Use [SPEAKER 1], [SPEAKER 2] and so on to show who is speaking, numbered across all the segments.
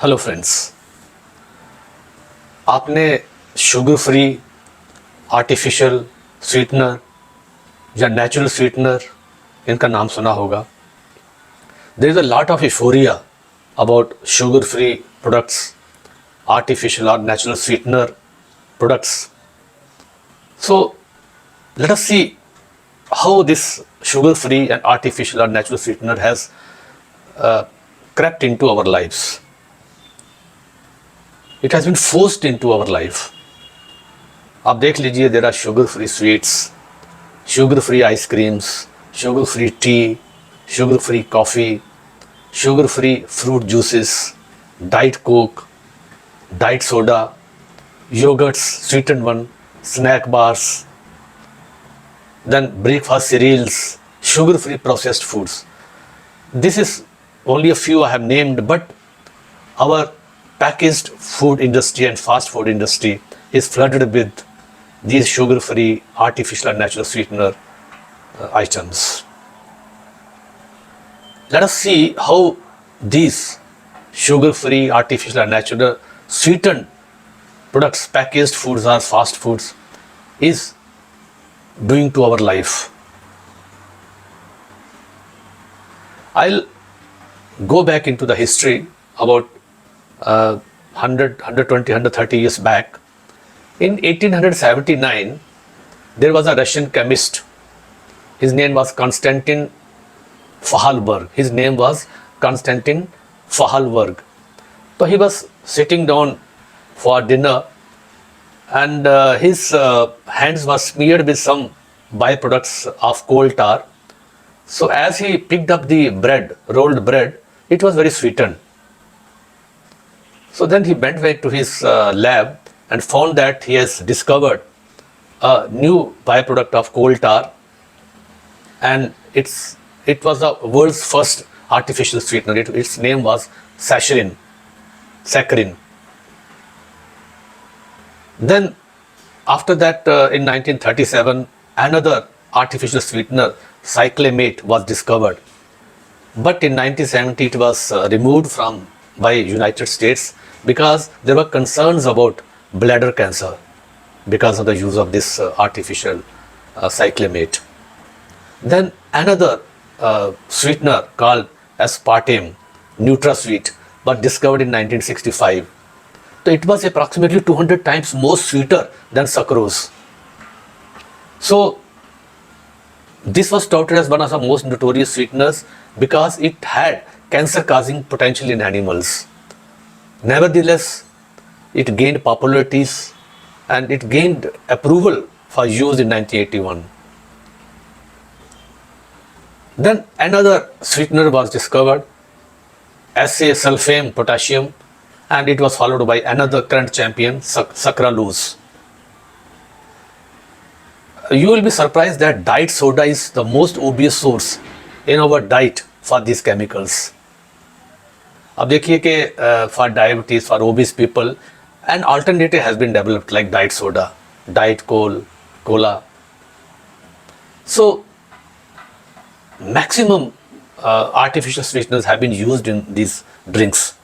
[SPEAKER 1] Hello friends, आपने sugar free artificial sweetener या natural sweetener इनका नाम सुना होगा. There is a lot of euphoria about sugar free products, artificial or natural sweetener products. So let us see how this sugar free and artificial or natural sweetener has crept into our lives. It has been forced into our life. आप देख लीजिए, there are sugar free sweets, sugar free ice creams, sugar free tea, sugar free coffee, sugar free fruit juices, diet coke, diet soda, yogurts, sweetened one, snack bars, then breakfast cereals, sugar free processed foods. This is only a few I have named, but our packaged food industry and fast food industry is flooded with these sugar free artificial and natural sweetener items. Let us see how these sugar free artificial and natural sweetened products, packaged foods or fast foods is doing to our life. I'll go back into the history about 100, 120, 130 years back. In 1879, there was a Russian chemist. His name was Konstantin Fahalberg. His name was Konstantin Fahalberg. So he was sitting down for dinner, and his hands were smeared with some byproducts of coal tar. So as he picked up the bread, rolled bread, it was very sweetened. So then he went back to his lab and found that he has discovered a new byproduct of coal tar, and it was the world's first artificial sweetener. Its name was saccharin. Then after that, in 1937, another artificial sweetener, cyclamate, was discovered. But in 1970, it was removed by United States because there were concerns about bladder cancer because of the use of this artificial cyclamate. Then another sweetener called aspartame, NutraSweet, was discovered in 1965. So it was approximately 200 times more sweeter than sucrose. So this was touted as one of the most notorious sweeteners because it had cancer-causing potential in animals. Nevertheless, it gained popularity and it gained approval for use in 1981. Then another sweetener was discovered, sulfame potassium, and it was followed by another current champion, sucralose. You will be surprised that diet soda is the most obvious source in our diet for these chemicals. अब देखिए कि for diabetes, for obese people, an alternative has been developed like diet soda, diet cola. So maximum artificial sweeteners have been used in these drinks.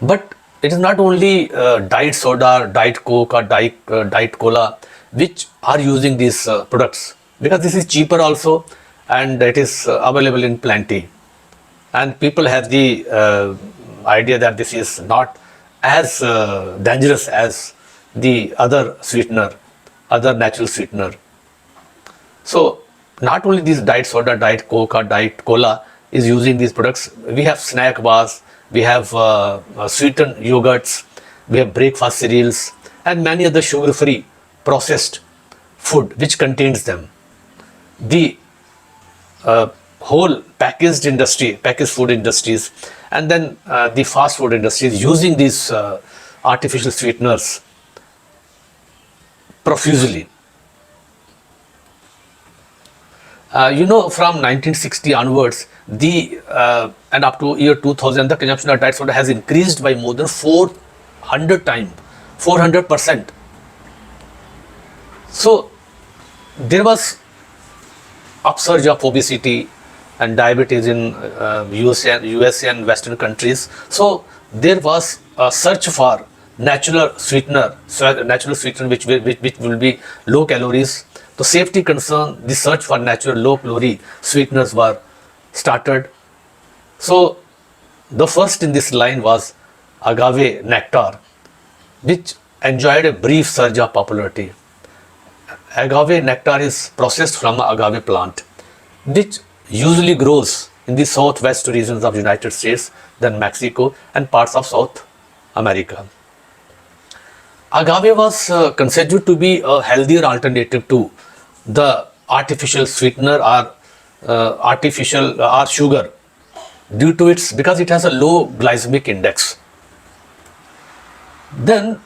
[SPEAKER 1] But it is not only diet soda, diet coke or diet cola which are using these products, because this is cheaper also and it is available in plenty. And people have the idea that this is not as dangerous as the other sweetener, other natural sweetener. So not only this diet soda, diet coke or diet cola is using these products. We have snack bars, we have sweetened yogurts, we have breakfast cereals and many other sugar-free processed food which contains them. The whole packaged food industries, and then the fast food industries using these artificial sweeteners profusely. From 1960 onwards, and up to year 2000, the consumption of diet soda has increased by more than 400%. So there was upsurge of obesity, and diabetes in USA and Western countries. So there was a search for natural sweetener which will be low calories. The safety concern, the search for natural low calorie sweeteners were started. So the first in this line was agave nectar, which enjoyed a brief surge of popularity. Agave nectar is processed from an agave plant, which usually grows in the southwest regions of the United States, then Mexico and parts of South America. Agave was considered to be a healthier alternative to the artificial sweetener or sugar due to because it has a low glycemic index. Then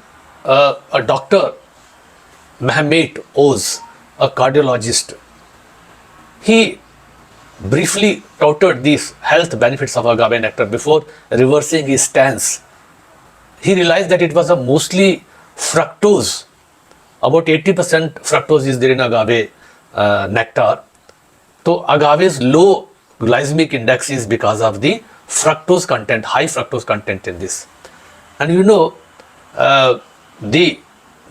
[SPEAKER 1] a doctor, Mehmet Oz, a cardiologist, he briefly touted these health benefits of agave nectar before reversing his stance. He realized that it was a mostly fructose. About 80% fructose is there in agave nectar. So agave's low glycemic index is because of the fructose content, high fructose content in this. And you know, the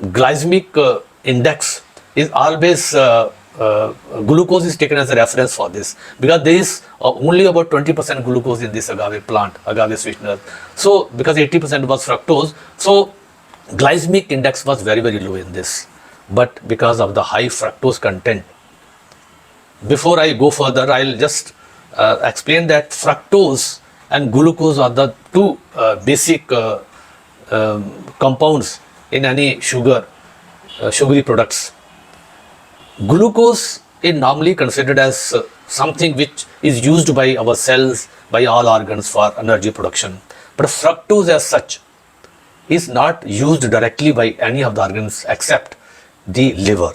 [SPEAKER 1] glycemic index is always glucose is taken as a reference for this, because there is only about 20% glucose in this agave plant, agave sweetener. So because 80% was fructose, so glycemic index was very low in this. But because of the high fructose content, before I go further, I'll just explain that fructose and glucose are the two basic compounds in any sugary products. Glucose is normally considered as something which is used by our cells, by all organs for energy production. But fructose as such is not used directly by any of the organs except the liver.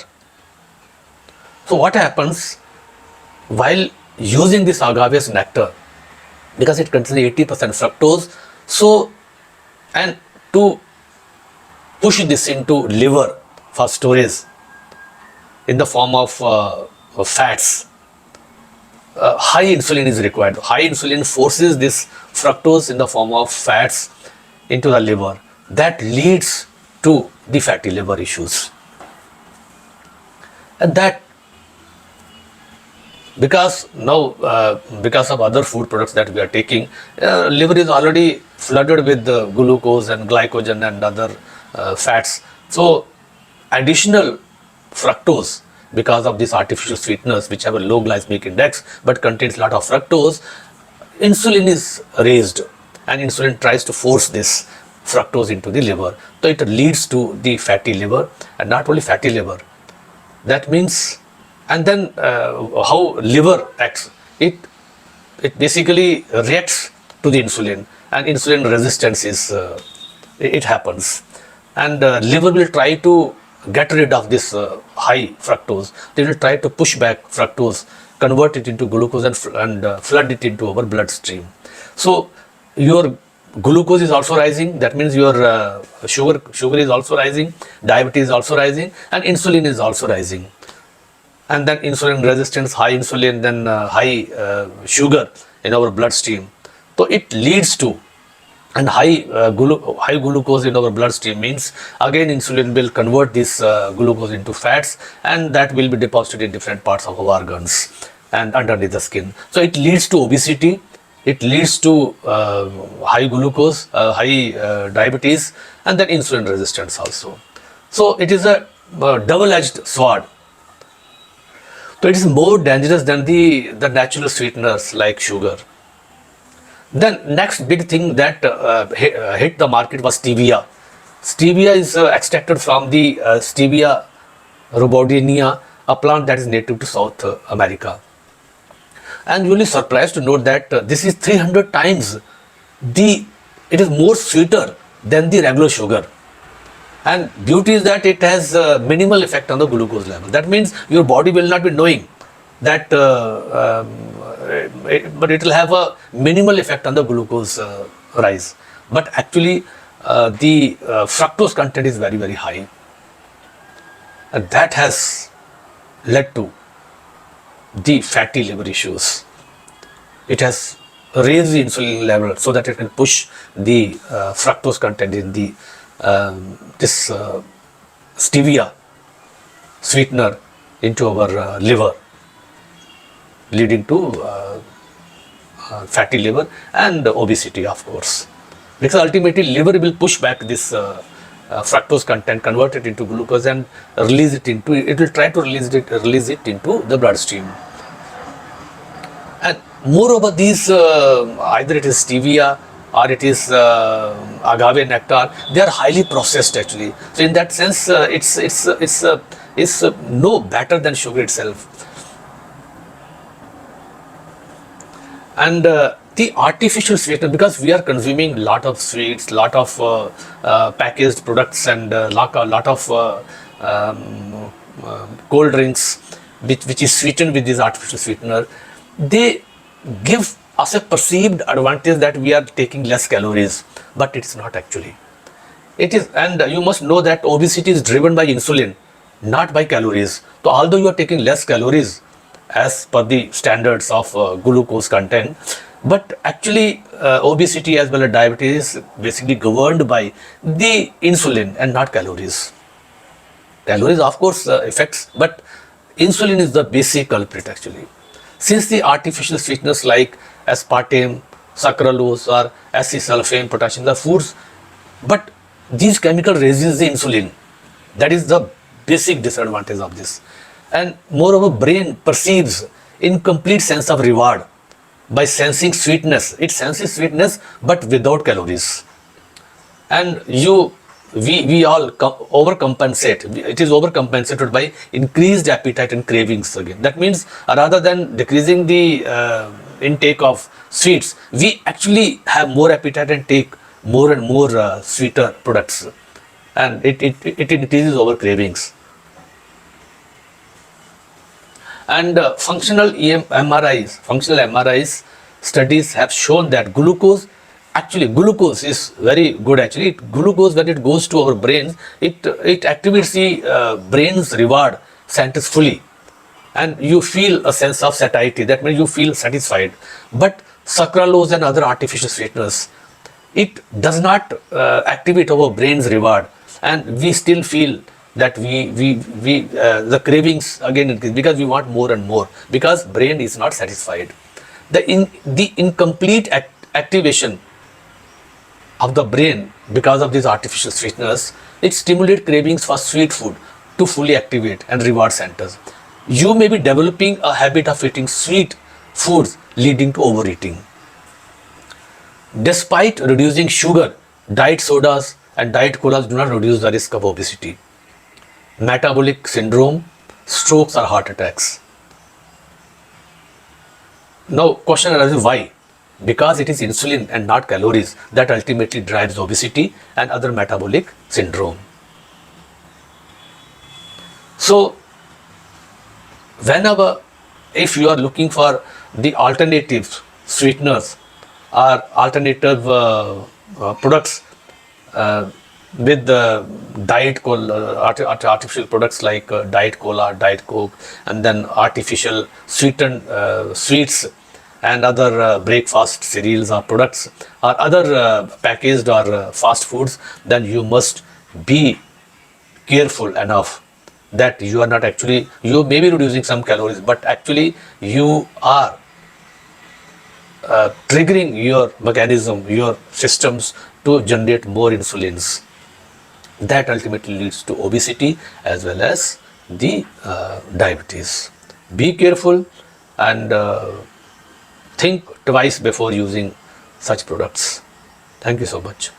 [SPEAKER 1] So what happens while using this agave nectar, because it contains 80% fructose, so and to push this into liver for storage in the form of fats, high insulin is required. High insulin forces this fructose in the form of fats into the liver. That leads to the fatty liver issues. And that because now because of other food products that we are taking, liver is already flooded with glucose and glycogen and other fats. So additional fructose, because of these artificial sweeteners which have a low glycemic index but contains a lot of fructose, insulin is raised and insulin tries to force this fructose into the liver. So it leads to the fatty liver, and not only fatty liver. That means, and then how liver acts, it basically reacts to the insulin, and insulin resistance is it happens, and liver will try to get rid of this high fructose. They will try to push back fructose, convert it into glucose and flood it into our bloodstream. So your glucose is also rising, that means your sugar is also rising, diabetes is also rising, and insulin is also rising. And then insulin resistance, high insulin, then high sugar in our bloodstream. So it leads to, and high glucose in our bloodstream means again insulin will convert this glucose into fats, and that will be deposited in different parts of our organs and underneath the skin. So it leads to obesity, it leads to high glucose, high diabetes, and then insulin resistance also. So it is a double-edged sword. So it is more dangerous than the natural sweeteners like sugar. Then next big thing that hit the market was stevia. Stevia is extracted from the Stevia rhododendron, a plant that is native to South America. And you will be surprised to note that this is 300 times it is more sweeter than the regular sugar. And beauty is that it has minimal effect on the glucose level. That means your body will not be knowing that, but it will have a minimal effect on the glucose rise. But actually the fructose content is very high. And that has led to the fatty liver issues. it has raised the insulin level so that it can push the fructose content in the this stevia sweetener into our liver, leading to fatty liver and obesity, of course. Because ultimately liver will push back this fructose content, convert it into glucose and release it into, it will try to release it into the bloodstream. And moreover, these either it is stevia or it is agave nectar, they are highly processed actually. So in that sense, it's no better than sugar itself. And the artificial sweetener, because we are consuming lot of sweets, lot of packaged products, and lot of cold drinks, which is sweetened with this artificial sweetener, they give us a perceived advantage that we are taking less calories, but it's not actually. It is, and you must know that obesity is driven by insulin, not by calories. So although you are taking less calories as per the standards of glucose content, but actually obesity as well as diabetes is basically governed by the insulin and not calories. Calories of course affects, but insulin is the basic culprit actually. Since the artificial sweeteners like aspartame, sucralose or acesulfame, potassium are foods, but these chemicals resist the insulin. That is the basic disadvantage of this. And moreover, brain perceives incomplete sense of reward by sensing sweetness. It senses sweetness but without calories. And we all overcompensate. It is overcompensated by increased appetite and cravings again. That means rather than decreasing the intake of sweets, we actually have more appetite and take more and more sweeter products. And it increases our cravings. And functional MRIs studies have shown that glucose is very good actually. Glucose, when it goes to our brains, it activates the brain's reward centers fully, and you feel a sense of satiety. That means you feel satisfied. But sucralose and other artificial sweeteners, it does not activate our brain's reward, and we still feel that the cravings again increase because we want more and more, because brain is not satisfied. The incomplete activation of the brain because of these artificial sweeteners, it stimulates cravings for sweet food to fully activate and reward centers. You may be developing a habit of eating sweet foods, leading to overeating. Despite reducing sugar, diet sodas and diet colas do not reduce the risk of obesity, metabolic syndrome, strokes or heart attacks. Now question arises, why? Because it is insulin and not calories that ultimately drives obesity and other metabolic syndrome. So whenever, if you are looking for the alternative sweeteners or alternative products with the diet cola, artificial products like diet cola, diet coke, and then artificial sweetened sweets and other breakfast cereals or products or other packaged or fast foods, then you must be careful enough that you are not actually, you may be reducing some calories, but actually you are triggering your mechanism, your systems to generate more insulins. That ultimately leads to obesity as well as the diabetes. Be careful and think twice before using such products. Thank you so much.